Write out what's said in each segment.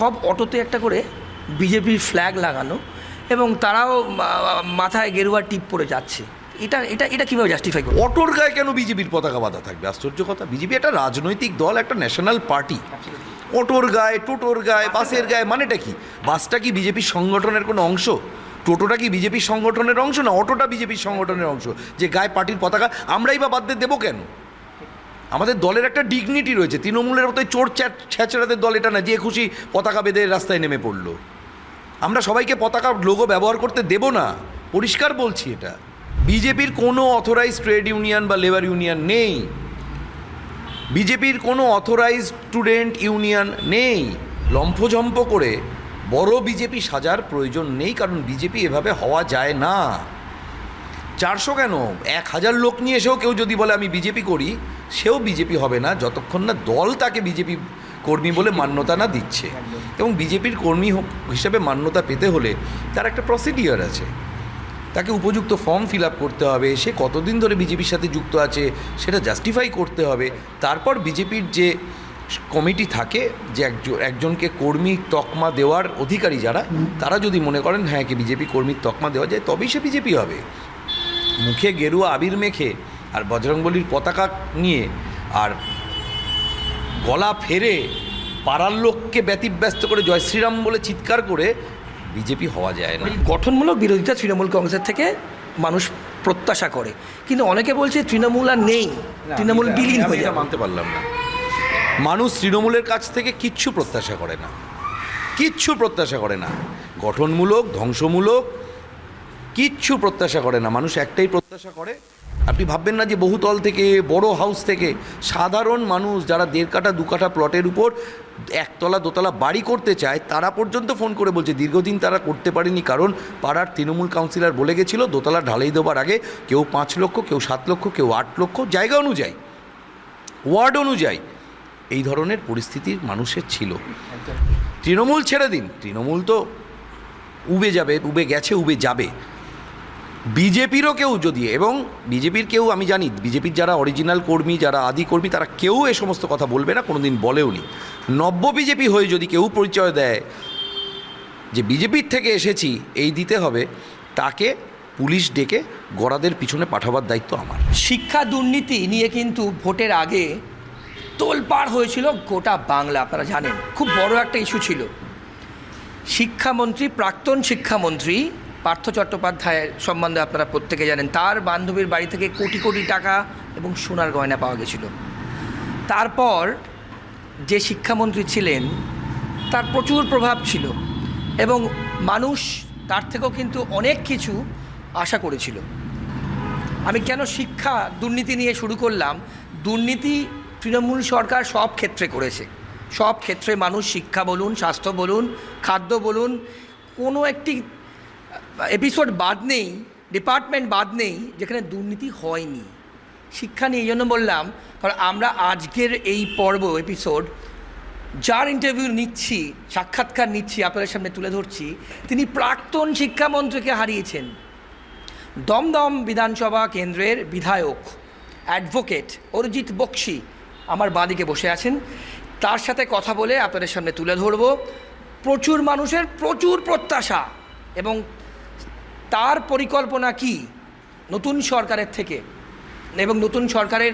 সব অটোতে একটা করে বিজেপির ফ্ল্যাগ লাগানো এবং তারাও মাথায় গেরুয়া টিপ পরে যাচ্ছে। এটা এটা এটা কীভাবে জাস্টিফাই করবে? অটোর গায়ে কেন বিজেপির পতাকা বাঁধা থাকবে? আশ্চর্য কথা। বিজেপি একটা রাজনৈতিক দল, একটা ন্যাশনাল পার্টি। অটোর গায়ে, টোটোর গায়ে, বাসের গায়ে মানেটা কি? বাসটা কি বিজেপির সংগঠনের কোনো অংশ? টোটোটা কি বিজেপির সংগঠনের অংশ? না অটোটা বিজেপির সংগঠনের অংশ যে গায়ে পার্টির পতাকা? আমরাই বা বাদ দেবো কেন? আমাদের দলের একটা ডিগনিটি রয়েছে। তৃণমূলের মতো চোর ছ্যাঁচড়াদের দল এটা না যে খুশি পতাকা বেঁধে রাস্তায় নেমে পড়লো। আমরা সবাইকে পতাকা লোগো ব্যবহার করতে দেব না, পরিষ্কার বলছি। এটা বিজেপির কোনো অথরাইজড ট্রেড ইউনিয়ন বা লেবার ইউনিয়ন নেই, বিজেপির কোনো অথরাইজড স্টুডেন্ট ইউনিয়ন নেই। লম্ফঝম্প করে বড় বিজেপি সাজার প্রয়োজন নেই, কারণ বিজেপি এভাবে হওয়া যায় না। 400 কেন 1000 লোক নিয়ে এসেও কেউ যদি বলে আমি বিজেপি করি, সেও বিজেপি হবে না যতক্ষণ না দল তাকে বিজেপি কর্মী বলে মান্যতা না দিচ্ছে। এবং বিজেপির কর্মী হিসেবে মান্যতা পেতে হলে তার একটা প্রসিডিওর আছে। তাকে উপযুক্ত ফর্ম ফিল আপ করতে হবে, সে কতদিন ধরে বিজেপির সাথে যুক্ত আছে সেটা জাস্টিফাই করতে হবে। তারপর বিজেপির যে কমিটি থাকে, যে একজনকে কর্মী তকমা দেওয়ার অধিকারী যারা, তারা যদি মনে করেন হ্যাঁ একে বিজেপি কর্মীর তকমা দেওয়া যায়, তবেই সে বিজেপি হবে। মুখে গেরুয়া আবির মেখে আর বজরংবলীর পতাকা নিয়ে আর গলা ফেরে পাড়ার লোককে ব্যতিব্যস্ত করে জয় শ্রীরাম বলে চিৎকার করে বিজেপি হওয়া যায় না। গঠনমূলক বিরোধিতা তৃণমূল কংগ্রেসের থেকে মানুষ প্রত্যাশা করে, কিন্তু অনেকে বলছে তৃণমূল আর নেই, তৃণমূল বিলীন হয়ে যাবে। মানতে পারলাম না। মানুষ তৃণমূলের কাছ থেকে কিচ্ছু প্রত্যাশা করে না, কিচ্ছু প্রত্যাশা করে না। গঠনমূলক, ধ্বংসমূলক কিচ্ছু প্রত্যাশা করে না। মানুষ একটাই প্রত্যাশা করে, আপনি ভাববেন না যে বহুতল থেকে, বড় হাউস থেকে, সাধারণ মানুষ যারা 1.5 কাঠা 2 কাঠা প্লটের উপর 1তলা 2তলা বাড়ি করতে চায়, তারা পর্যন্ত ফোন করে বলছে দীর্ঘদিন তারা করতে পারেনি, কারণ পাড়ার তৃণমূল কাউন্সিলর বলে গেছিল দোতলা ঢালাই দেওয়ার আগে কেউ 5 লক্ষ, কেউ 7 লক্ষ, কেউ 8 লক্ষ, জায়গা অনুযায়ী, ওয়ার্ড অনুযায়ী এই ধরনের পরিস্থিতির মানুষের ছিল। তৃণমূল ছেড়ে দিন, তৃণমূল তো উবে যাবে, উবে গেছে, উবে যাবে। বিজেপিরও কেউ যদি, এবং বিজেপির কেউ, আমি জানি বিজেপির যারা অরিজিনাল কর্মী, যারা আদি কর্মী, তারা কেউ এ সমস্ত কথা বলবে না, কোনো দিন বলেওনি। নব্য বিজেপি হয়ে যদি কেউ পরিচয় দেয় যে বিজেপির থেকে এসেছি, এই দিতে হবে, তাকে পুলিশ ডেকে গড়াদের পিছনে পাঠাবার দায়িত্ব আমার। শিক্ষা দুর্নীতি নিয়ে কিন্তু ভোটের আগে তোলপাড় হয়েছিল গোটা বাংলা, আপনারা জানেন, খুব বড় একটা ইস্যু ছিল। শিক্ষামন্ত্রী, প্রাক্তন শিক্ষামন্ত্রী পার্থ চট্টোপাধ্যায়ের সম্বন্ধে আপনারা প্রত্যেকে জানেন। তার বান্ধবীর বাড়ি থেকে কোটি কোটি টাকা এবং সোনার গয়না পাওয়া গেছিল। তারপর যে শিক্ষামন্ত্রী ছিলেন তার প্রচুর প্রভাব ছিল এবং মানুষ তার থেকেও কিন্তু অনেক কিছু আশা করেছিল। আমি কেন শিক্ষা দুর্নীতি নিয়ে শুরু করলাম? দুর্নীতি তৃণমূল সরকার সব ক্ষেত্রে করেছে, সব ক্ষেত্রে মানুষ, শিক্ষা বলুন, স্বাস্থ্য বলুন, খাদ্য বলুন, কোনো একটি এপিসোড বাদ নেই, ডিপার্টমেন্ট বাদ নেই যেখানে দুর্নীতি হয়নি। শিক্ষা নিয়ে এই জন্য বললাম, কারণ আমরা আজকের এই পর্ব এপিসোড যার ইন্টারভিউ নিচ্ছি, সাক্ষাৎকার নিচ্ছি, আপনাদের সামনে তুলে ধরছি, তিনি প্রাক্তন শিক্ষামন্ত্রীকে হারিয়েছেন। দমদম বিধানসভা কেন্দ্রের বিধায়ক অ্যাডভোকেট অরিজিৎ বক্সি আমার বাঁদিকে বসে আছেন। তার সাথে কথা বলে আপনাদের সামনে তুলে ধরব প্রচুর মানুষের প্রচুর প্রত্যাশা এবং তার পরিকল্পনা কি নতুন সরকারের থেকে, এবং নতুন সরকারের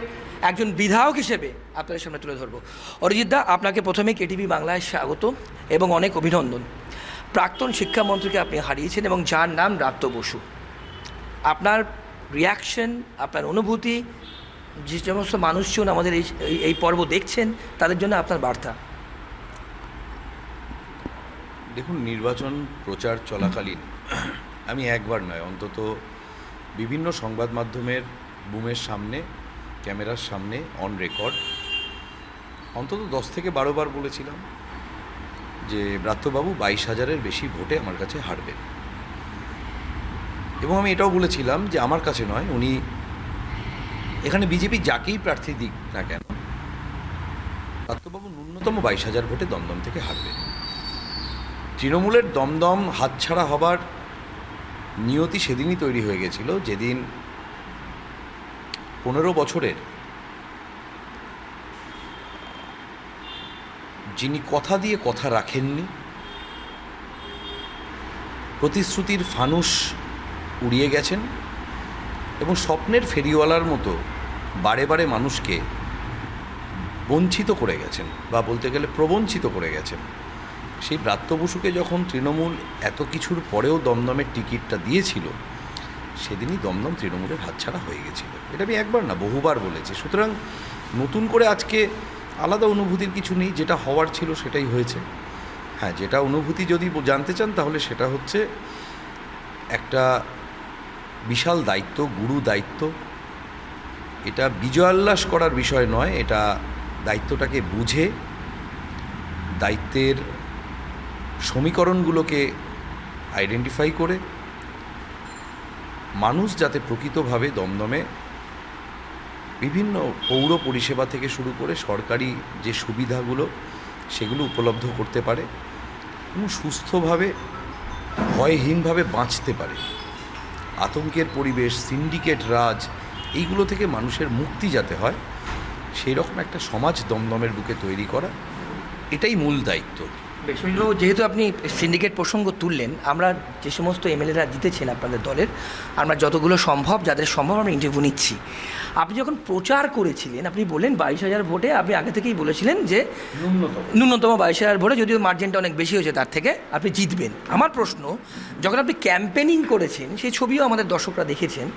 একজন বিধায়ক হিসেবে আপনাদের সামনে তুলে ধরব। অরিজিৎদা, আপনাকে প্রথমে কেটিভি বাংলায় স্বাগত এবং অনেক অভিনন্দন। প্রাক্তন শিক্ষামন্ত্রীকে আপনি হারিয়েছেন এবং যার নাম ব্রাত্য বসু। আপনার রিয়াকশন, আপনার অনুভূতি, যে সমস্ত মানুষজন আমাদের এই পর্ব দেখছেন তাদের জন্য আপনার বার্তা। দেখুন, নির্বাচন প্রচার চলাকালীন আমি একবার নয়, অন্তত বিভিন্ন সংবাদ মাধ্যমের বুমের সামনে, ক্যামেরার সামনে, অন রেকর্ড অন্তত 10 থেকে 12 বার বলেছিলাম যে ব্রাত্যবাবু 22,000-এর বেশি ভোটে আমার কাছে হারবেন। এবং আমি এটাও বলেছিলাম যে আমার কাছে নয়, উনি এখানে বিজেপি যাকেই প্রার্থী দিক না কেন, ব্রাত্যবাবু ন্যূনতম 22,000 ভোটে দমদম থেকে হারবেন। তৃণমূলের দমদম হাতছাড়া হবার নিয়তি সেদিনই তৈরি হয়ে গেছিল, যেদিন 15 বছরের যিনি কথা দিয়ে কথা রাখেননি, প্রতিশ্রুতির ফানুস উড়িয়ে গেছেন এবং স্বপ্নের ফেরিওয়ালার মতো বারে বারে মানুষকে বঞ্চিত করে গেছেন, বা বলতে গেলে প্রবঞ্চিত করে গেছেন। সেই ব্রাত্য বসুকে যখন তৃণমূল এত কিছুর পরেও দমদমের টিকিটটা দিয়েছিল, সেদিনই দমদম তৃণমূলের হাতছাড়া হয়ে গেছিল। এটা আমি একবার না বহুবার বলেছি। সুতরাং নতুন করে আজকে আলাদা অনুভূতির কিছু নেই, যেটা হওয়ার ছিল সেটাই হয়েছে। হ্যাঁ, যেটা অনুভূতি যদি জানতে চান তাহলে সেটা হচ্ছে একটা বিশাল দায়িত্ব, গুরু দায়িত্ব। এটা বিজয়োল্লাস করার বিষয় নয়, এটা দায়িত্বটাকে বুঝে দায়িত্বের সমীকরণগুলোকে আইডেন্টিফাই করে মানুষ যাতে প্রকৃতভাবে দমদমে বিভিন্ন পৌর পরিষেবা থেকে শুরু করে সরকারি যে সুবিধাগুলো সেগুলো উপলব্ধ করতে পারে এবং সুস্থভাবে ভয়হীনভাবে বাঁচতে পারে। আতঙ্কের পরিবেশ, সিন্ডিকেট রাজ, এইগুলো থেকে মানুষের মুক্তি যাতে হয়, সেই রকম একটা সমাজ দমদমের বুকে তৈরি করা, এটাই মূল দায়িত্ব। বেশমিবাবু, যেহেতু আপনি সিন্ডিকেট প্রসঙ্গ তুললেন, আমরা যে সমস্ত এমএলএরা জিতেছেন আপনাদের দলের, আমরা যতগুলো সম্ভব, যাদের সম্ভব আমরা ইন্টারভিউ নিচ্ছি। আপনি যখন প্রচার করেছিলেন, আপনি বললেন 22,000 ভোটে, আপনি আগে থেকেই বলেছিলেন যে ন্যূনতম 22,000 ভোটে, যদিও মার্জিনটা অনেক বেশি হয়েছে তার থেকে, আপনি জিতবেন। আমার প্রশ্ন, যখন আপনি ক্যাম্পেনিং করেছেন, সেই ছবিও আমাদের দর্শকরা দেখেছেন,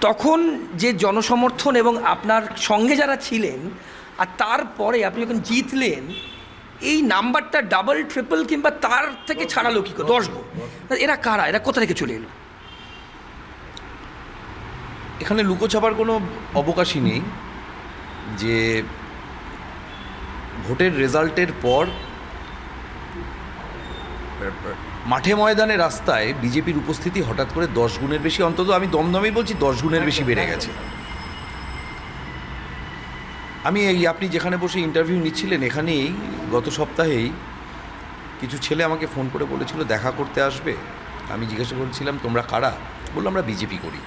তখন যে জনসমর্থন এবং আপনার সঙ্গে যারা ছিলেন, আর তারপরে আপনি যখন জিতলেন, এই নাম্বারটা ডাবল ট্রিপল কিংবা তার থেকে ছাড়ালো কী করে? 10 গুণ। এরা কারা? এরা কোথা থেকে চলে এলো? এখানে লুকোছাপার কোনো অবকাশই নেই। যে ভোটের রেজাল্টের পর মাঠে ময়দানে রাস্তায় বিজেপির উপস্থিতি হঠাৎ করে 10 গুণের বেশি, অন্তত আমি দমদমেই বলছি 10 গুণের বেশি বেড়ে গেছে। আমি আপনি যেখানে বসে ইন্টারভিউ নিচ্ছিলেন, এখানেই গত সপ্তাহেই কিছু ছেলে আমাকে ফোন করে বলেছিল দেখা করতে আসবে। আমি জিজ্ঞাসা করেছিলাম তোমরা কারা? বললো আমরা বিজেপি করি।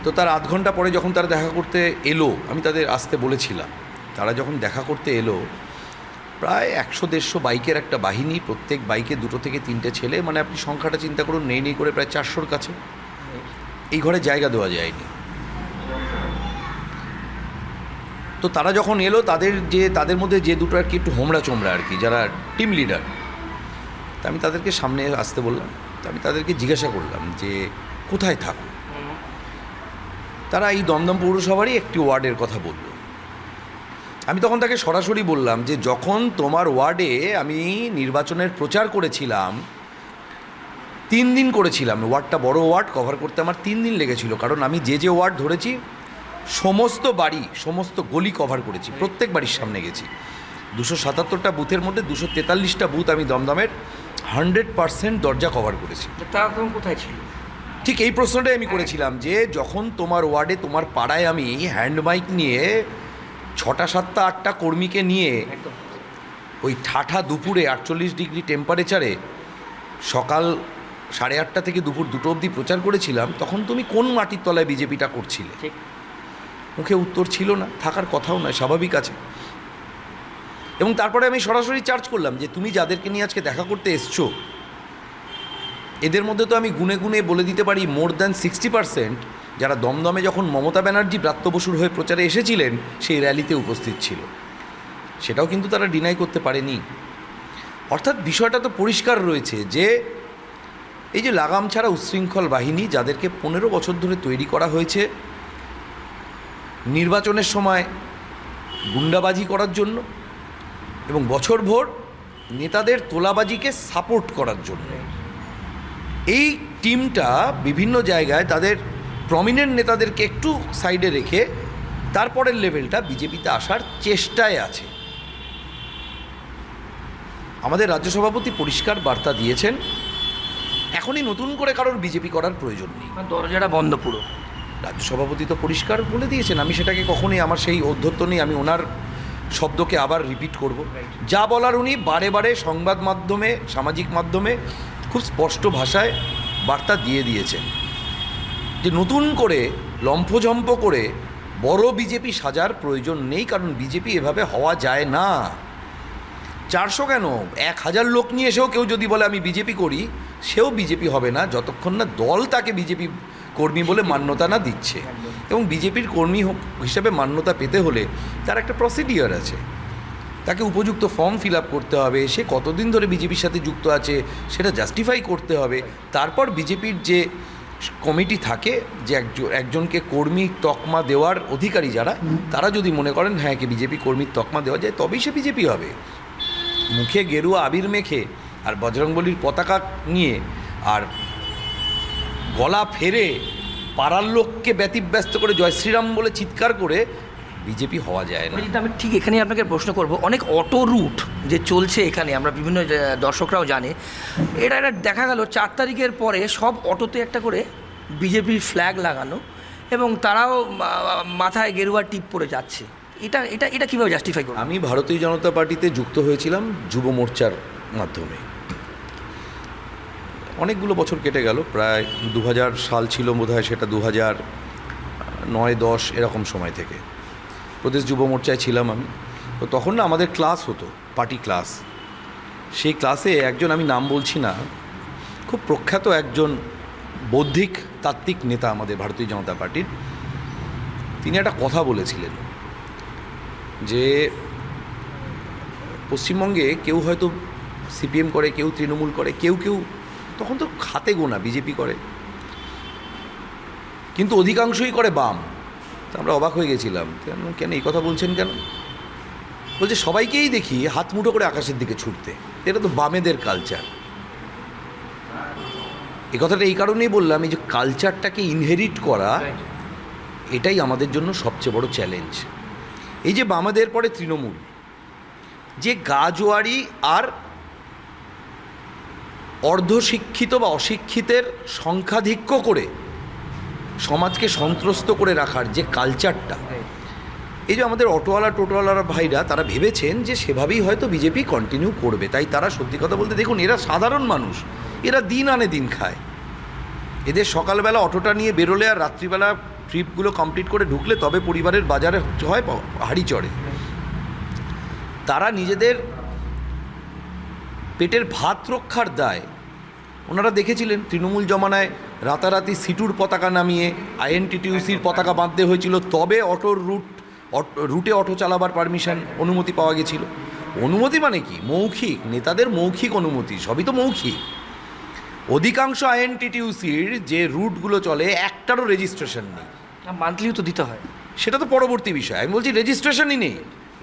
তো তার আধ ঘন্টা পরে যখন তারা দেখা করতে এলো, আমি তাদের আসতে বলেছিলাম, তারা যখন দেখা করতে এলো, প্রায় 100-150 বাইকের একটা বাহিনী, প্রত্যেক বাইকে 2 থেকে 3টে ছেলে, মানে আপনি সংখ্যাটা চিন্তা করুন, নেই করে প্রায় 400-র কাছে। এই ঘরে জায়গা দেওয়া যায়নি। তো তারা যখন এলো, তাদের মধ্যে যে দুটো আর কি একটু হোমড়া চোমড়া আর কি, যারা টিম লিডার, তা আমি তাদেরকে সামনে আসতে বললাম। তা আমি তাদেরকে জিজ্ঞাসা করলাম যে কোথায় থাকো? তারা এই দমদম পৌরসভারই একটি ওয়ার্ডের কথা বলল। আমি তখন তাকে সরাসরি বললাম যে যখন তোমার ওয়ার্ডে আমি নির্বাচনের প্রচার করেছিলাম, 3 দিন করেছিলাম, ওয়ার্ডটা বড় ওয়ার্ড, কভার করতে আমার 3 দিন লেগেছিল, কারণ আমি যে ওয়ার্ড ধরেছি সমস্ত বাড়ি, সমস্ত গলি কভার করেছি, প্রত্যেক বাড়ির সামনে গেছি। 277টা বুথের মধ্যে 243টা বুথ আমি দমদমের 100% দরজা কভার করেছি। তারা তখন কোথায় ছিল? ঠিক এই প্রশ্নটাই আমি করেছিলাম যে যখন তোমার ওয়ার্ডে, তোমার পাড়ায় আমি হ্যান্ড মাইক নিয়ে 6টা 7টা 8টা কর্মীকে নিয়ে ওই ঠাঠা দুপুরে 48 ডিগ্রি টেম্পারেচারে সকাল 8:30 থেকে দুপুর 2টো অবধি প্রচার করেছিলাম, তখন তুমি কোন মাটির তলায় বিজেপিটা করছিলে? মুখে উত্তর ছিল না, থাকার কথাও নয়, স্বাভাবিক আছে। এবং তারপরে আমি সরাসরি চার্জ করলাম যে তুমি যাদেরকে নিয়ে আজকে দেখা করতে এসছো, এদের মধ্যে তো আমি গুনে গুনে বলে দিতে পারি মোর দ্যান 60% যারা দমদমে যখন মমতা ব্যানার্জি ব্রাত্য বসুর হয়ে প্রচারে এসেছিলেন সেই র্যালিতে উপস্থিত ছিল। সেটাও কিন্তু তারা ডিনাই করতে পারেনি। অর্থাৎ বিষয়টা তো পরিষ্কার রয়েছে যে এই যে লাগাম ছাড়া উচ্ছৃঙ্খল বাহিনী, যাদেরকে 15 বছর ধরে তৈরি করা হয়েছে নির্বাচনের সময় গুন্ডাবাজি করার জন্য এবং বছরভর নেতাদের তোলাবাজিকে সাপোর্ট করার জন্য, এই টিমটা বিভিন্ন জায়গায় তাদের প্রমিনেন্ট নেতাদেরকে একটু সাইডে রেখে তারপরের লেভেলটা বিজেপিতে আসার চেষ্টায় আছে। আমাদের রাজ্য সভাপতি পরিষ্কার বার্তা দিয়েছেন, এখনই নতুন করে কারোর বিজেপি করার প্রয়োজন নেই, দরজাটা বন্ধ পুরো। রাজ্য সভাপতি তো পরিষ্কার বলে দিয়েছেন। আমি সেটাকে কখনোই, আমার সেই ঔদ্ধত্য নেই, আমি ওনার শব্দকে আবার রিপিট করব। যা বলার উনি বারে বারে সংবাদ মাধ্যমে, সামাজিক মাধ্যমে খুব স্পষ্ট ভাষায় বার্তা দিয়ে দিয়েছেন যে নতুন করে লম্ফঝম্প করে বড় বিজেপি সাজার প্রয়োজন নেই, কারণ বিজেপি এভাবে হওয়া যায় না। 400 কেন, 1000 লোক নিয়ে এসেও কেউ যদি বলে আমি বিজেপি করি, সেও বিজেপি হবে না যতক্ষণ না দল তাকে বিজেপি কর্মী বলে মান্যতা না দিচ্ছে। এবং বিজেপির কর্মী হিসেবে মান্যতা পেতে হলে তার একটা প্রসিডিওর আছে, তাকে উপযুক্ত ফর্ম ফিল আপ করতে হবে, সে কতদিন ধরে বিজেপির সাথে যুক্ত আছে সেটা জাস্টিফাই করতে হবে। তারপর বিজেপির যে কমিটি থাকে, যে একজনকে কর্মী তকমা দেওয়ার অধিকারী যারা, তারা যদি মনে করেন হ্যাঁ একে বিজেপি কর্মীর তকমা দেওয়া যায়, তবেই সে বিজেপি হবে। মুখে গেরুয়া আবির মেখে আর বজরংবলীর পতাকা নিয়ে আর গলা ফেরে পাড়ার লোককে ব্যতিব্যস্ত করে জয় শ্রীরাম বলে চিৎকার করে বিজেপি হওয়া যায় না। আমি ঠিক এখানে আপনাকে প্রশ্ন করব, অনেক অটো রুট যে চলছে এখানে, আমরা বিভিন্ন দর্শকরাও জানে, এটা দেখা গেল 4 তারিখের পরে সব অটোতে একটা করে বিজেপির ফ্ল্যাগ লাগানো এবং তারাও মাথায় গেরুয়া টিপ পরে যাচ্ছে। এটা এটা এটা কীভাবে জাস্টিফাই করব? আমি ভারতীয় জনতা পার্টিতে যুক্ত হয়েছিলাম যুব মোর্চার মাধ্যমে। অনেকগুলো বছর কেটে গেল, প্রায় 2000 সাল ছিল বোধহয়, সেটা 2009-10 এরকম সময় থেকে প্রদেশ যুব মোর্চায় ছিলাম আমি। তো তখন না আমাদের ক্লাস হতো, পার্টি ক্লাস। সেই ক্লাসে একজন, আমি নাম বলছি না, খুব প্রখ্যাত একজন বৌদ্ধিক তাত্ত্বিক নেতা আমাদের ভারতীয় জনতা পার্টির, তিনি একটা কথা বলেছিলেন যে পশ্চিমবঙ্গে কেউ হয়তো সিপিএম করে, কেউ তৃণমূল করে, কেউ তখন তো হাতে গোনা বিজেপি করে, কিন্তু অধিকাংশই করে বাম। তো আমরা অবাক হয়ে গেছিলাম, কেন এই কথা বলছেন কেন? বলছে সবাইকেই দেখি হাত মুঠো করে আকাশের দিকে ছুটতে, এটা তো বামেদের কালচার। এই কথাটা এই কারণেই বললাম, এই যে কালচারটাকে ইনহেরিট করা, এটাই আমাদের জন্য সবচেয়ে বড় চ্যালেঞ্জ। এই যে বামেদের পরে তৃণমূল, যে গাজোয়ারি আর অর্ধশিক্ষিত বা অশিক্ষিতের সংখ্যাধিক্য করে সমাজকে সন্ত্রস্ত করে রাখার যে কালচারটা, এই যে আমাদের অটোওয়ালা টোটোওয়ালারা ভাইরা, তারা ভেবেছেন যে সেভাবেই হয়তো বিজেপি কন্টিনিউ করবে। তাই তারা, সত্যি কথা বলতে দেখুন, এরা সাধারণ মানুষ, এরা দিন আনে দিন খায়। এদের সকালবেলা অটোটা নিয়ে বেরোলে আর রাত্রিবেলা ট্রিপগুলো কমপ্লিট করে ঢুকলে তবে পরিবারের বাজারে হয় হাঁড়ি চড়ে। তারা নিজেদের পেটের ভাত রক্ষার দায়, ওনারা দেখেছিলেন তৃণমূল জমানায় রাতারাতি সিটুর পতাকা নামিয়ে আইএনটিটিউসির পতাকা বাঁধতে হয়েছিল, তবে রুটে অটো চালাবার পারমিশন, অনুমতি পাওয়া গেছিল। অনুমতি মানে কি? মৌখিক, নেতাদের মৌখিক অনুমতি, সবই তো মৌখিক। অধিকাংশ আইএনটিটিউসির যে রুটগুলো চলে, একটারও রেজিস্ট্রেশন নেই। মান্থলিও তো দিতে হয়, সেটা তো পরবর্তী বিষয়। আমি বলছি রেজিস্ট্রেশনই নেই।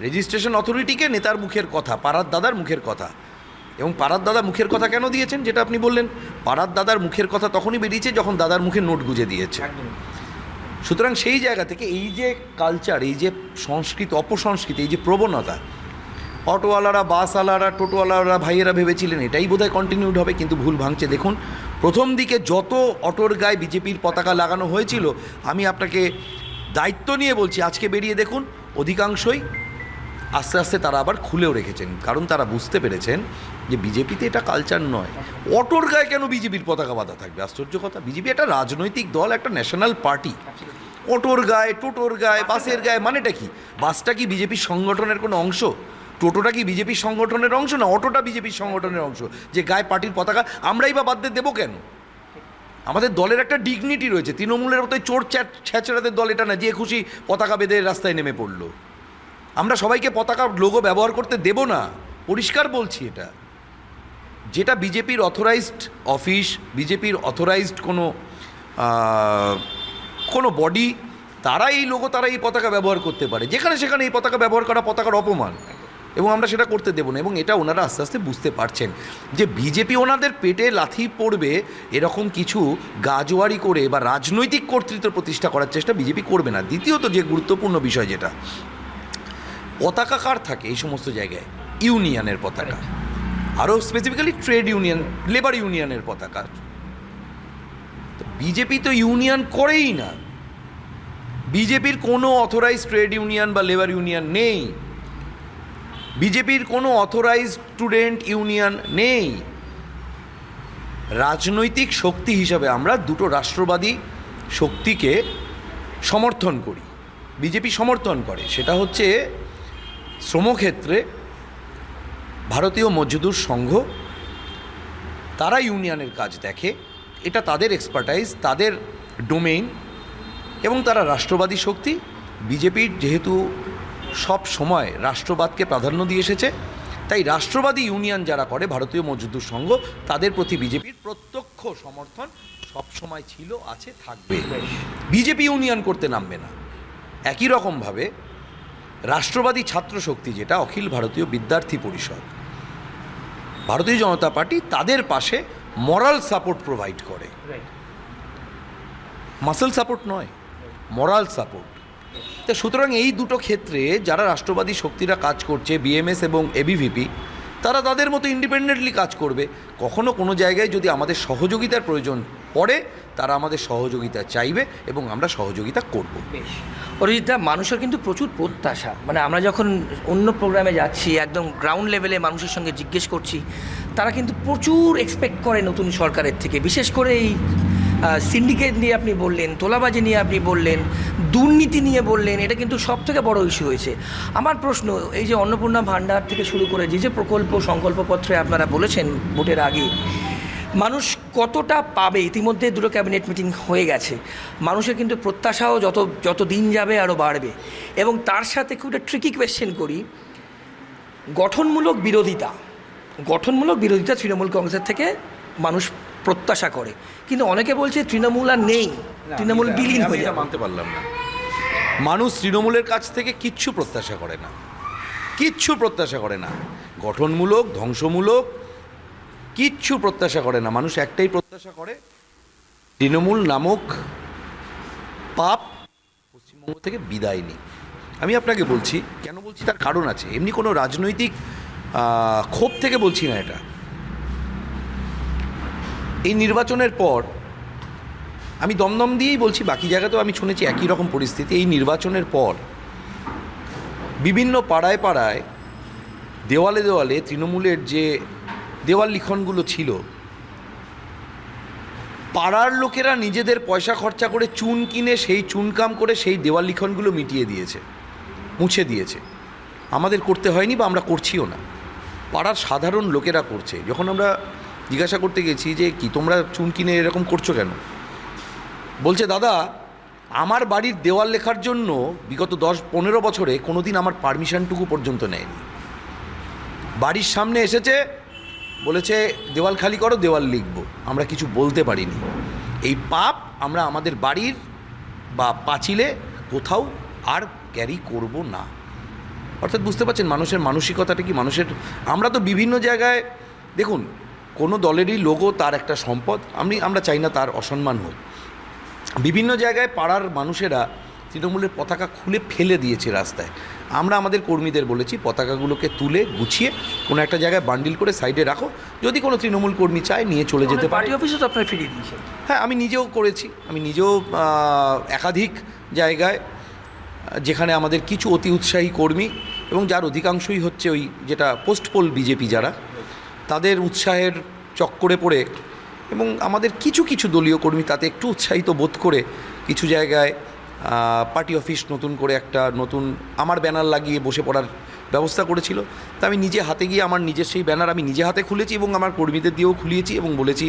রেজিস্ট্রেশন অথরিটিকে নেতার মুখের কথা, পাড়ার দাদার মুখের কথা। এবং পাড়ার দাদা মুখের কথা কেন দিয়েছেন, যেটা আপনি বললেন, পাড়ার দাদার মুখের কথা তখনই বেরিয়েছে যখন দাদার মুখে নোট গুঁজে দিয়েছে। সুতরাং সেই জায়গা থেকে এই যে কালচার, এই যে সংস্কৃতি, অপসংস্কৃতি, এই যে প্রবণতা, অটোওয়ালারা, বাসওয়ালারা, টোটোওয়ালারা ভাইয়েরা ভেবেছিলেন এটাই বোধহয় কন্টিনিউড হবে, কিন্তু ভুল ভাঙছে। দেখুন, প্রথম দিকে যত অটোর গায়ে বিজেপির পতাকা লাগানো হয়েছিল, আমি আপনাকে দায়িত্ব নিয়ে বলছি, আজকে বেরিয়ে দেখুন অধিকাংশই আস্তে আস্তে তারা আবার খুলেও রেখেছেন, কারণ তারা বুঝতে পেরেছেন যে বিজেপিতে এটা কালচার নয়। অটোর গায়ে কেন বিজেপির পতাকা বাঁধা থাকবে? আশ্চর্য কথা। বিজেপি একটা রাজনৈতিক দল, একটা ন্যাশনাল পার্টি। অটোর গায়ে, টোটোর গায়ে, বাসের গায়ে মানেটা কি? বাসটা কি বিজেপির সংগঠনের কোনো অংশ? টোটোটা কি বিজেপির সংগঠনের অংশ? না অটোটা বিজেপির সংগঠনের অংশ, যে গায়ে পার্টির পতাকা আমরাই বা বাদতে দেবো কেন? আমাদের দলের একটা ডিগনিটি রয়েছে। তৃণমূলের মতোই চোর ছ্যাঁচড়াদের দল এটা না, যে খুশি পতাকা বেঁধে রাস্তায় নেমে পড়লো। আমরা সবাইকে পতাকা লোগো ব্যবহার করতে দেব না, পরিষ্কার বলছি। এটা যেটা বিজেপির অথরাইজড অফিস, বিজেপির অথরাইজড কোনো বডি, তারা এই লোগো, তারা এই পতাকা ব্যবহার করতে পারে। যেখানে সেখানে এই পতাকা ব্যবহার করা পতাকার অপমান, এবং আমরা সেটা করতে দেবো না। এবং এটা ওনারা আস্তে আস্তে বুঝতে পারছেন যে বিজেপি ওনাদের পেটে লাথি পড়বে এরকম কিছু গাজোয়ারি করে বা রাজনৈতিক কর্তৃত্ব প্রতিষ্ঠা করার চেষ্টা বিজেপি করবে না। দ্বিতীয়ত যে গুরুত্বপূর্ণ বিষয়, যেটা পতাকা কার থাকে এই সমস্ত জায়গায়? ইউনিয়নের পতাকা, আরও স্পেসিফিক্যালি ট্রেড ইউনিয়ন, লেবার ইউনিয়নের পতাকা। তো বিজেপি তো ইউনিয়ন করেই না। বিজেপির কোনো অথরাইজ ট্রেড ইউনিয়ন বা লেবার ইউনিয়ন নেই। বিজেপির কোনো অথরাইজ স্টুডেন্ট ইউনিয়ন নেই। রাজনৈতিক শক্তি হিসাবে আমরা দুটো রাষ্ট্রবাদী শক্তিকে সমর্থন করি, বিজেপি সমর্থন করে। সেটা হচ্ছে শ্রমক্ষেত্রে ভারতীয় মজদুর সংঘ তারা ইউনিয়নের কাজ দেখে, এটা তাদের এক্সপার্টাইজ, তাদের ডোমেইন, এবং তারা রাষ্ট্রবাদী শক্তি। বিজেপির যেহেতু সব সময় রাষ্ট্রবাদকে প্রাধান্য দিয়ে এসেছে, তাই রাষ্ট্রবাদী ইউনিয়ন যারা করে ভারতীয় মজদুর সংঘ, তাদের প্রতি বিজেপির প্রত্যক্ষ সমর্থন সবসময় ছিল, আছে, থাকবে। বিজেপি ইউনিয়ন করতে নামবে না। একই রকমভাবে রাষ্ট্রবাদী ছাত্র শক্তি, যেটা অখিল ভারতীয় বিদ্যার্থী পরিষদ, ভারতীয় জনতা পার্টি তাদের পাশে মরাল সাপোর্ট প্রোভাইড করে, মাসল সাপোর্ট নয়, মরাল সাপোর্ট। তো সুতরাং এই দুটো ক্ষেত্রে যারা রাষ্ট্রবাদী শক্তিরা কাজ করছে, বিএমএস এবং এবিভিপি, তারা তাদের মতো ইন্ডিপেন্ডেন্টলি কাজ করবে। কখনো কোনো জায়গায় যদি আমাদের সহযোগিতার প্রয়োজন পড়ে, তারা আমাদের সহযোগিতা চাইবে এবং আমরা সহযোগিতা করব। অরিজিৎদা, মানুষের কিন্তু প্রচুর প্রত্যাশা, মানে আমরা যখন অন্য প্রোগ্রামে যাচ্ছি, একদম গ্রাউন্ড লেভেলে মানুষের সঙ্গে জিজ্ঞেস করছি, তারা কিন্তু প্রচুর এক্সপেক্ট করে নতুন সরকারের থেকে। বিশেষ করে এই সিন্ডিকেট নিয়ে আপনি বললেন, তোলাবাজি নিয়ে আপনি বললেন, দুর্নীতি নিয়ে বললেন, এটা কিন্তু সব থেকে বড় ইস্যু হয়েছে। আমার প্রশ্ন, এই যে অন্নপূর্ণা ভাণ্ডার থেকে শুরু করে যে যে প্রকল্প সংকল্পপত্রে আপনারা বলেছেন ভোটের আগে, মানুষ কতটা পাবে? ইতিমধ্যে দুটো ক্যাবিনেট মিটিং হয়ে গেছে, মানুষের কিন্তু প্রত্যাশাও যত যত দিন যাবে আরও বাড়বে। এবং তার সাথে খুব একটা ট্রিকি কোয়েশ্চেন করি, গঠনমূলক বিরোধিতা তৃণমূল কংগ্রেসের থেকে মানুষ প্রত্যাশা করে, কিন্তু অনেকে বলছে তৃণমূল আর নেই, তৃণমূল বিলীন হয়ে যাবে। মানতে পারলাম না। মানুষ তৃণমূলের কাছ থেকে কিচ্ছু প্রত্যাশা করে না, কিচ্ছু প্রত্যাশা করে না। গঠনমূলক, ধ্বংসমূলক কিচ্ছু প্রত্যাশা করে না। মানুষ একটাই প্রত্যাশা করে, তৃণমূল নামক পাপ পশ্চিমবঙ্গ থেকে বিদায় নিই। আমি আপনাকে বলছি, কেন বলছি তার কারণ আছে। এমনি কোনো রাজনৈতিক ক্ষোভ থেকে বলছি না এটা। এই নির্বাচনের পর আমি দমদম দিয়েই বলছি, বাকি জায়গাতেও আমি শুনেছি একই রকম পরিস্থিতি। এই নির্বাচনের পর বিভিন্ন পাড়ায় পাড়ায়, দেওয়ালে দেওয়ালে তৃণমূলের যে দেওয়াল লিখনগুলো ছিল, পাড়ার লোকেরা নিজেদের পয়সা খরচা করে চুন কিনে সেই চুনকাম করে সেই দেওয়াল লিখনগুলো মিটিয়ে দিয়েছে, মুছে দিয়েছে। আমাদের করতে হয়নি বা আমরা করছিও না, পাড়ার সাধারণ লোকেরা করছে। যখন আমরা জিজ্ঞাসা করতে গেছি যে কি তোমরা চুন কিনে এরকম করছো কেন, বলছে দাদা আমার বাড়ির দেওয়াল লেখার জন্য বিগত 10-15 বছরে কোনো দিন আমার পারমিশনটুকু পর্যন্ত নেয়নি। বাড়ির সামনে এসেছে, বলেছে দেওয়াল খালি করো, দেওয়াল লিখবো, আমরা কিছু বলতে পারিনি। এই পাপ আমরা আমাদের বাড়ির বা পাঁচিলে কোথাও আর ক্যারি করব না। অর্থাৎ বুঝতে পারছেন মানুষের মানসিকতাটা কি। আমরা তো বিভিন্ন জায়গায়, দেখুন কোনো দলেরই লোগো তার একটা সম্পদ, আমরা চাই না তার অসম্মান হোক। বিভিন্ন জায়গায় পাড়ার মানুষেরা তৃণমূলের পতাকা খুলে ফেলে দিয়েছে রাস্তায়। আমরা আমাদের কর্মীদের বলেছি পতাকাগুলোকে তুলে গুছিয়ে কোনো একটা জায়গায় বান্ডিল করে সাইডে রাখো, যদি কোনো তৃণমূল কর্মী চায় নিয়ে চলে যেতে পারে। পার্টি অফিসে তো আপনারা ফিরিয়ে দিয়েছেন। হ্যাঁ, আমি নিজেও করেছি। আমি নিজেও একাধিক জায়গায়, যেখানে আমাদের কিছু অতি উৎসাহী কর্মী এবং যার অধিকাংশই হচ্ছে ওই যেটা পোস্টপোল বিজেপি, যারা তাদের উৎসাহের চক্করে পড়ে এবং আমাদের কিছু কিছু দলীয় কর্মী তাতে একটু উৎসাহিত বোধ করে কিছু জায়গায় পার্টি অফিস নতুন করে একটা নতুন আমার ব্যানার লাগিয়ে বসে পড়ার ব্যবস্থা করেছিল। তা আমি নিজে হাতে গিয়ে আমার নিজের সেই ব্যানার আমি নিজে হাতে খুলেছি এবং আমার কর্মীদের দিয়েও খুলিয়েছি এবং বলেছি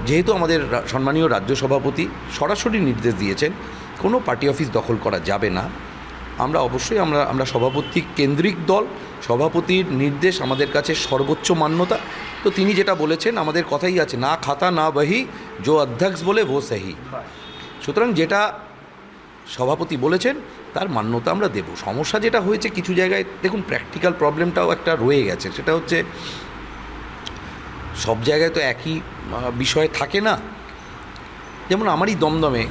যেহেতু আমাদের সম্মানীয় রাজ্য সভাপতি সরাসরি নির্দেশ দিয়েছেন কোনো পার্টি অফিস দখল করা যাবে না, আমরা অবশ্যই আমরা সভাপতি কেন্দ্রিক দল, সভাপতির নির্দেশ আমাদের কাছে সর্বোচ্চ মান্যতা। তো তিনি যেটা বলেছেন আমাদের কথাই আছে, না খাতা না বহি, জো অধ্যক্ষ বলে ভো সহি। সুতরাং যেটা সভাপতি বলেছেন তার মান্যতা আমরা দেব। সমস্যা যেটা হয়েছে কিছু জায়গায়, দেখুন প্র্যাকটিক্যাল প্রবলেমটাও একটা রয়ে গেছে, সেটা হচ্ছে সব জায়গায় তো একই বিষয় থাকে না। যেমন আমারই দমদমে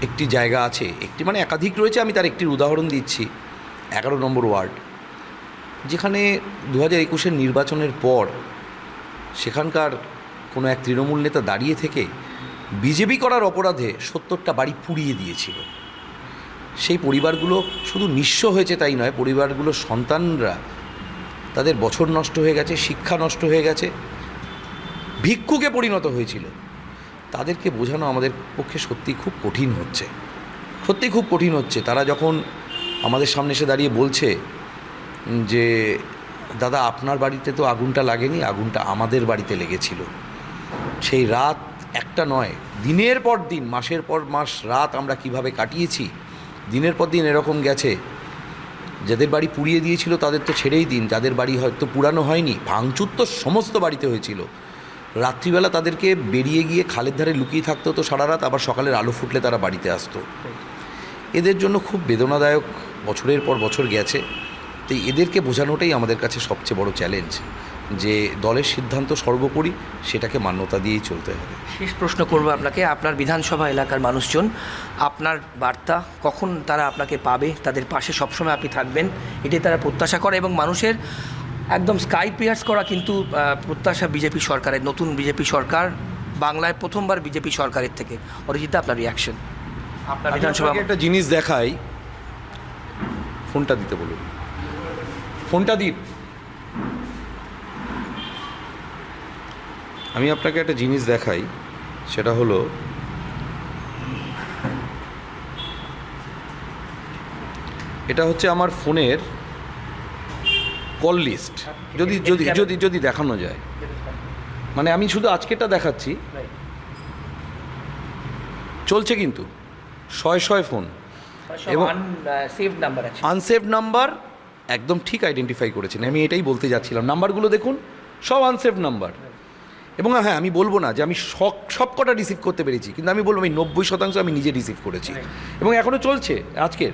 একটি জায়গা আছে, মানে একাধিক রয়েছে, আমি তার একটির উদাহরণ দিচ্ছি। 11 নম্বর ওয়ার্ড, যেখানে 2021-এর নির্বাচনের পর সেখানকার কোনো এক তৃণমূল নেতা দাঁড়িয়ে থেকে বিজেপি করার অপরাধে 70টা বাড়ি পুড়িয়ে দিয়েছিল। সেই পরিবারগুলো শুধু নিঃস্ব হয়েছে তাই নয়, পরিবারগুলোর সন্তানরা তাদের বছর নষ্ট হয়ে গেছে, শিক্ষা নষ্ট হয়ে গেছে, ভিক্ষুকে পরিণত হয়েছিল। তাদেরকে বোঝানো আমাদের পক্ষে সত্যিই খুব কঠিন হচ্ছে। তারা যখন আমাদের সামনে এসে দাঁড়িয়ে বলছে যে দাদা আপনার বাড়িতে তো আগুনটা লাগেনি, আগুনটা আমাদের বাড়িতে লেগেছিল। সেই রাত একটা নয়, দিনের পর দিন, মাসের পর মাস রাত আমরা কিভাবে কাটিয়েছি, দিনের পর দিন এরকম গেছে। যাদের বাড়ি পুড়িয়ে দিয়েছিল তাদের তো ছেড়েই দিন, যাদের বাড়ি হয়তো পুরানো হয়নি, ভাঙচুর তো সমস্ত বাড়িতে হয়েছিল। রাত্রিবেলা তাদেরকে বেরিয়ে গিয়ে খালের ধারে লুকিয়ে থাকতে হতো সারা রাত, আবার সকালের আলো ফুটলে তারা বাড়িতে আসতো। এদের জন্য খুব বেদনাদায়ক বছরের পর বছর গেছে। তো এদেরকে বোঝানোটাই আমাদের কাছে সবচেয়ে বড় চ্যালেঞ্জ, যে দলের সিদ্ধান্ত সর্বোপরি, সেটাকে মান্যতা দিয়েই চলতে হবে। শেষ প্রশ্ন করবো আপনাকে, আপনার বিধানসভা এলাকার মানুষজন আপনার বার্তা কখন তারা আপনাকে পাবে, তাদের পাশে সবসময় আপনি থাকবেন, এটাই তারা প্রত্যাশা করে, এবং মানুষের একদম স্কাই পিয়ার্স করা কিন্তু প্রত্যাশা বিজেপি সরকারের, নতুন বিজেপি সরকার, বাংলায় প্রথমবার বিজেপি সরকারের থেকে। অরিজিৎ, আপনার রিয়াকশন? আপনার বিধানসভা একটা জিনিস দেখাই, ফোনটা দিতে বলুন, ফোনটা দিন। আমি আপনাকে একটা জিনিস দেখাই, সেটা হলো এটা হচ্ছে আমার ফোনের কল লিস্ট, যদি যদি যদি যদি দেখানো যায়, মানে আমি শুধু আজকেরটা দেখাচ্ছি, চলছে কিন্তু শয় ফোন, এবং সেভ নাম্বার আছে, আনসেভ নাম্বার একদম ঠিক আইডেন্টিফাই করেছেন। আমি এটাই বলতে যাচ্ছিলাম, নাম্বারগুলো দেখুন, সব আনসেভ নাম্বার। এবং হ্যাঁ, আমি বলবো না যে আমি সব কটা রিসিভ করতে পেরেছি, কিন্তু আমি বলবো আমি 90% আমি নিজে রিসিভ করেছি, এবং এখনও চলছে আজকের।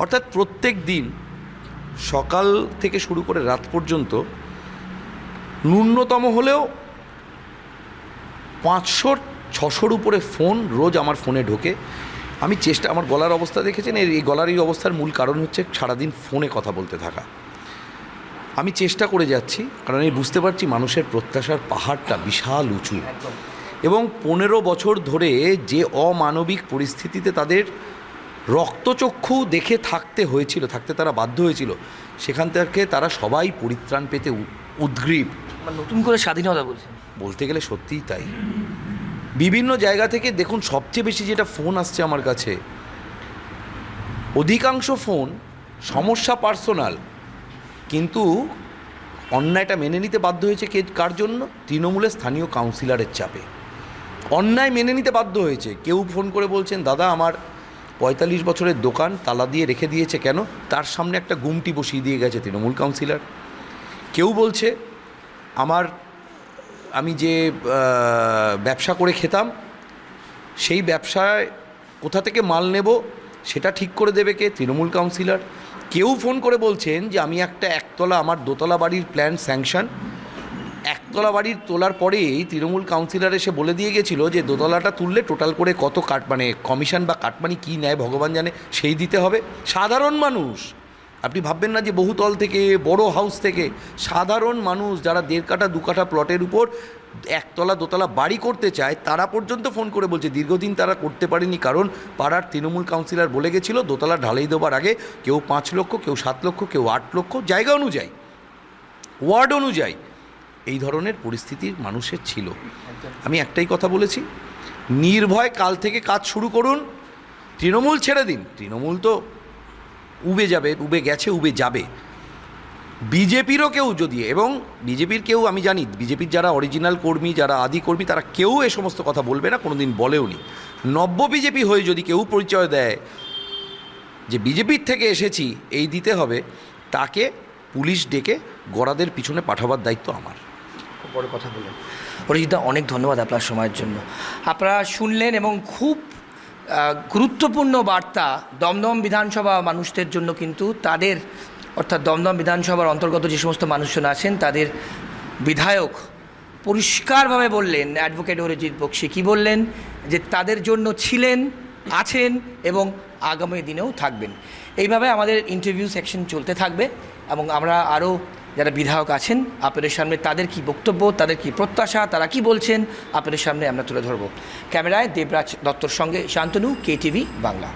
অর্থাৎ প্রত্যেক দিন সকাল থেকে শুরু করে রাত পর্যন্ত ন্যূনতম হলেও 500-600 উপরে ফোন রোজ আমার ফোনে ঢোকে। আমি আমার গলার অবস্থা দেখেছেন, এই গলার এই অবস্থার মূল কারণ হচ্ছে সারাদিন ফোনে কথা বলতে থাকা। আমি চেষ্টা করে যাচ্ছি, কারণ আমি বুঝতে পারছি মানুষের প্রত্যাশার পাহাড়টা বিশাল উঁচু, এবং 15 বছর ধরে যে অমানবিক পরিস্থিতিতে তাদের রক্তচক্ষু দেখে থাকতে তারা বাধ্য হয়েছিল, সেখান থেকে তারা সবাই পরিত্রাণ পেতে উদ্গ্রীব। নতুন করে স্বাধীনতা বলতে গেলে সত্যিই তাই। বিভিন্ন জায়গা থেকে দেখুন, সবচেয়ে বেশি যেটা ফোন আসছে আমার কাছে, অধিকাংশ ফোন সমস্যা পার্সোনাল, কিন্তু অন্যায়টা মেনে নিতে বাধ্য হয়েছে কার জন্য? তৃণমূলের স্থানীয় কাউন্সিলরের চাপে অন্যায় মেনে নিতে বাধ্য হয়েছে। কেউ ফোন করে বলছেন, দাদা আমার 45 বছরের দোকান তালা দিয়ে রেখে দিয়েছে কেন? তার সামনে একটা গুমটি বসিয়ে দিয়ে গেছে তৃণমূল কাউন্সিলর। কেউ বলছে, আমি যে ব্যবসা করে খেতাম, সেই ব্যবসায় কোথা থেকে মাল নেব সেটা ঠিক করে দেবে কে? তৃণমূল কাউন্সিলর। কেউ ফোন করে বলছেন যে আমি একটা একতলা, আমার দোতলা বাড়ির প্ল্যান স্যাংশন, একতলা বাড়ির তোলার পরেই তৃণমূল কাউন্সিলর এসে বলে দিয়ে গেছিলো যে দোতলাটা তুললে টোটাল করে কত কমিশন বা কাটমানি কী নেয় ভগবান জানে, সেই দিতে হবে। সাধারণ মানুষ, আপনি ভাববেন না যে বহুতল থেকে, বড় হাউস থেকে, সাধারণ মানুষ যারা 1.5 কাঠা 2 কাঠা প্লটের উপর একতলা দোতলা বাড়ি করতে চায়, তারা পর্যন্ত ফোন করে বলছে দীর্ঘদিন তারা করতে পারেনি, কারণ পাড়ার তৃণমূল কাউন্সিলর বলে গেছিলো দোতলা ঢালাই দেওয়ার আগে কেউ 5 লক্ষ, কেউ 7 লক্ষ, কেউ 8 লক্ষ, জায়গা অনুযায়ী, ওয়ার্ড অনুযায়ী এই ধরনের পরিস্থিতির মানুষের ছিল। আমি একটাই কথা বলেছি, নির্ভয় কাল থেকে কাজ শুরু করুন। তৃণমূল ছেড়ে দিন, তৃণমূল তো উবে যাবে, উবে গেছে, উবে যাবে। বিজেপিরও কেউ যদি, এবং বিজেপির কেউ, আমি জানি বিজেপির যারা অরিজিনাল কর্মী, যারা আদি কর্মী, তারা কেউ এ সমস্ত কথা বলবে না, কোনো দিন বলেওনি। নব্য বিজেপি হয়ে যদি কেউ পরিচয় দেয় যে বিজেপির থেকে এসেছি, এই দিতে হবে, তাকে পুলিশ ডেকে গড়াদের পিছনে পাঠাবার দায়িত্ব আমার। খুব বড় কথা বললেন অরিজিৎদা, অনেক ধন্যবাদ আপনার সময়ের জন্য। আপনারা শুনলেন, এবং খুব গুরুত্বপূর্ণ বার্তা দমদম বিধানসভা মানুষদের জন্য, কিন্তু তাদের, অর্থাৎ দমদম বিধানসভার অন্তর্গত যে সমস্ত মানুষজন আছেন, তাদের বিধায়ক পরিষ্কারভাবে বললেন, অ্যাডভোকেট অরিজিৎ বক্সী কী বললেন, যে তাদের জন্য ছিলেন, আছেন এবং আগামী দিনেও থাকবেন। এইভাবে আমাদের ইন্টারভিউ সেকশন চলতে থাকবে, এবং আমরা আরও যারা বিধায়ক আছেন আপনাদের সামনে তাদের কি বক্তব্য, তাদের কি প্রত্যাশা, তারা কি বলছেন, আপনাদের সামনে আমরা তুলে ধরব। ক্যামেরায় দেবরাজ দত্তর সঙ্গে শান্তনু, KTV বাংলা।